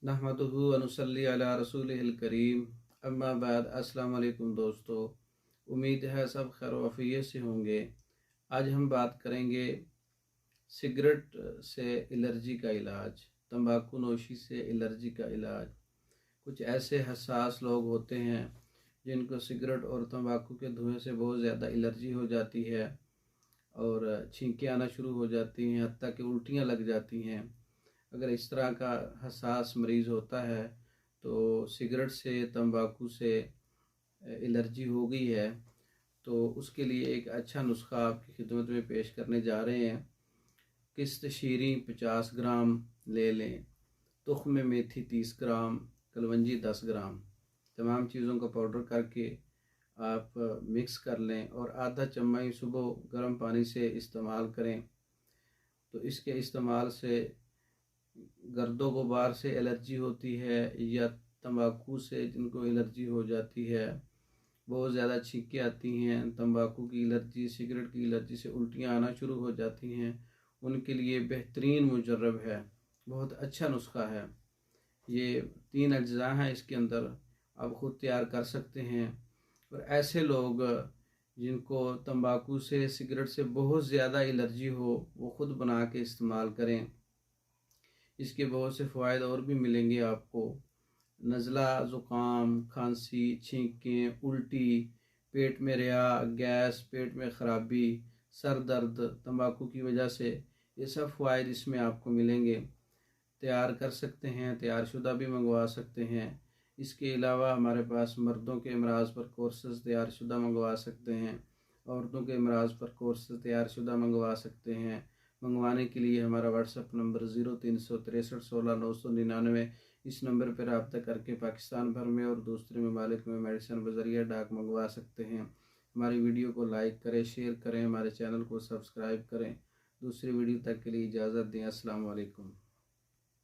नहमदुहु व नुसल्ली अला रसूलिहिल करीम, अम्मा बाद। अस्सलाम वालेकुम दोस्तों, उम्मीद है सब खैर वफ़ियत से होंगे। आज हम बात करेंगे सिगरेट से एलर्जी का इलाज, तंबाकू नोशी से एलर्जी का इलाज। कुछ ऐसे हसास लोग होते हैं जिनको सिगरेट और तंबाकू के धुएं से बहुत ज़्यादा एलर्जी हो जाती है और छींकें आना शुरू हो जाती हैं, हत्ता कि उल्टियाँ लग जाती हैं। अगर इस तरह का हसास मरीज़ होता है तो सिगरेट से तंबाकू से एलर्जी हो गई है, तो उसके लिए एक अच्छा नुस्खा आपकी खिदमत में पेश करने जा रहे हैं। किस्त शीरी 50 ग्राम ले लें, तुख्म मेथी 30 ग्राम, कलवंजी 10 ग्राम। तमाम चीज़ों का पाउडर करके आप मिक्स कर लें और आधा चम्मच सुबह गर्म पानी से इस्तेमाल करें। तो इसके इस्तेमाल से गर्दो गुबार से एलर्जी होती है या तंबाकू से जिनको एलर्जी हो जाती है, बहुत ज़्यादा छींकें आती हैं, तंबाकू की एलर्जी, सिगरेट की एलर्जी से उल्टियाँ आना शुरू हो जाती हैं, उनके लिए बेहतरीन मुजर्रब है, बहुत अच्छा नुस्खा है। ये 3 अज्जा हैं इसके अंदर, आप ख़ुद तैयार कर सकते हैं। और ऐसे लोग जिनको तंबाकू से, सिगरेट से बहुत ज़्यादा एलर्जी हो, वो ख़ुद बना के इस्तेमाल करें। इसके बहुत से फ़वाइद और भी मिलेंगे आपको। नज़ला, ज़ुकाम, खांसी, छींकें, उल्टी, पेट में रिया, गैस, पेट में ख़राबी, सर दर्द तंबाकू की वजह से, ये सब फ़वाइद इसमें आपको मिलेंगे। तैयार कर सकते हैं, तैयारशुदा भी मंगवा सकते हैं। इसके अलावा हमारे पास मर्दों के अमराज़ पर कोर्सेज़ तैयारशुदा मंगवा सकते हैं, औरतों के अमराज़ पर कोर्सेज़ तैयारशुदा मंगवा सकते हैं। मंगवाने के लिए हमारा व्हाट्सअप नंबर 0363 16 999, इस नंबर पर रब्ता करके पाकिस्तान भर में और दूसरे ममालिक में मेडिसिन बज़रिया डाक मंगवा सकते हैं। हमारी वीडियो को लाइक करें, शेयर करें, हमारे चैनल को सब्सक्राइब करें। दूसरी वीडियो तक के लिए इजाज़त दें। अस्सलाम वालेकुम।